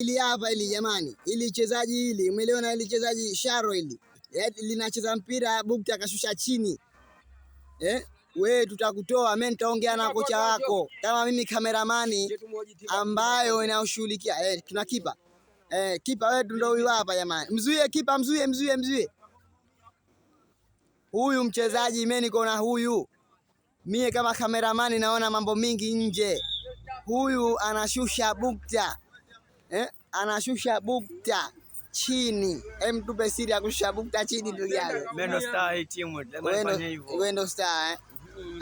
Ili hapa ili jamani, ili chezaji hili, umeliona ili chezaji Sharo hili. Linacheza mpira Bukta akashusha chini. Wewe tutakutoa, mimi nitaongea na kocha wako. Kama mimi kameramani ambayo inaoshughulikia. Tuna kipa. Kipa wetu ndio huyu hapa jamani. Mzuie kipa, mzuie. Huyu mchezaji mimi niko na huyu. Mie kama kameramani naona mambo mingi nje. Huyu anashusha Bukta. Anashusha Bukta chini. Tupe siri ya kushusha Bukta chini ndugu yangu. Mendo star hii timu lazima ifanye hivyo. Wendo star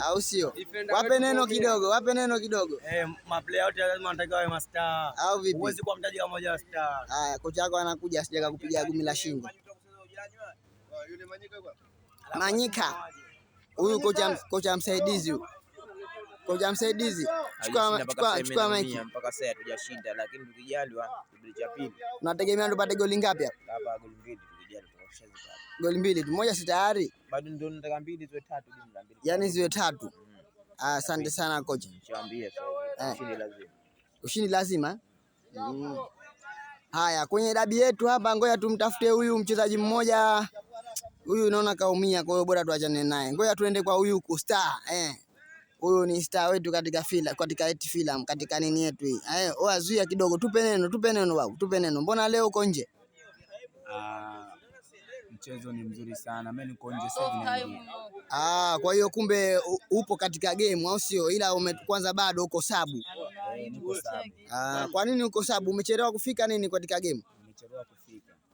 au sio? Wape neno kidogo. Maplayer wote lazima wanatakiwa wawe mastar. Au vipi? Huwezi kuwa mtaji kama moja star. Haya, kocha wako anakuja sijaga kupiga gumi la shingo. Manyika. Huyu kocha msaidizi huyu. Kocha msaidizi. Chukua maiki. Mpaka sasa hatujashinda lakini tukijaliwa kipindi cha pili. Unategemea tupate goli ngapi hapa? Hapa goli mbili tukijaliwa tutashazipata. Goli mbili tu, moja si tayari. Bado ndio nataka mbili ziwe tatu jumla mbili. Yaani ziwe tatu. Asante sana kocha. Niambie sasa. Ushindi lazima. Ushindi lazima. Haya, kwenye dabi yetu hapa ngoja tumtafute huyu mchezaji mmoja. Huyu naona kaumia kwa hiyo bora tuachane naye. Ngoja tuende kwa huyu star. Huyu ni star wetu katika film, katika nini yetu hii. Zuia kidogo, tupe neno babu, tupe neno. Mbona leo uko nje? Mchezo ni mzuri sana. Mimi niko nje sasa. Kwa hiyo kumbe upo katika game au sio? Ila kwanza bado uko sabu. Niko sabu. Kwa nini uko sabu? Umechelewa kufika nini katika game?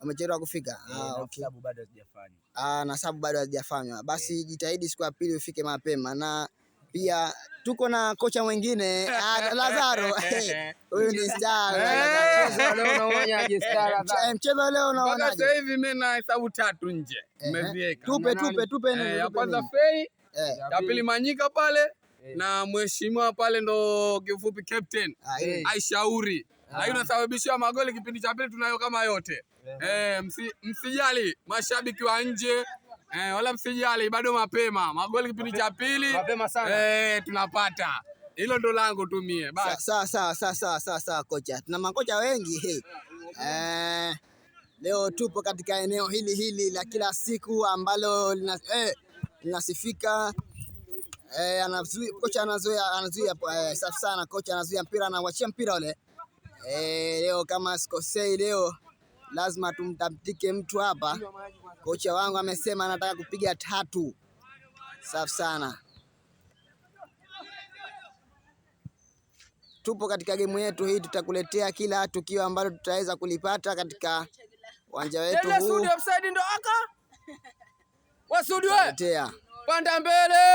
Umechelewa kufika. Okay. Sabu bado hazijafanywa. Na sabu bado hazijafanywa. Basi jitahidi siku ya pili ufike mapema na pia tuko na kocha mwingine Lazaro. Huyu ni star. Mchezo leo unaonaje? Sasa hivi mimi na hesabu 3 nje. Nimeviweka. Tupe neno. Ya kwanza Fei, ya pili Manyika pale na mheshimiwa pale ndo kifupi captain Aishauri. Lakini unasababishia magoli kipindi cha pili tunayo kama yote. Msijali mashabiki wa nje. Wala msijali bado mapema. Magoli kipindi cha pili. Mapema sana. Tunapata. Hilo ndo langu tumie. Basi. Sawa kocha. Tuna makocha wengi. Leo tupo katika eneo hili la kila siku ambalo linasifika. Kocha anazuia safi sana. Kocha anazuia mpira, anawachia mpira ule. Leo kama sikosei leo lazima tumtaptike mtu hapa. Kocha wangu amesema anataka kupiga 3. Safi sana. Tupo katika game yetu hii, tutakuletea kila tukio ambalo tutaweza kulipata katika uwanja wetu huu. Studio offside ndo aka. Wa studio. Panda mbele.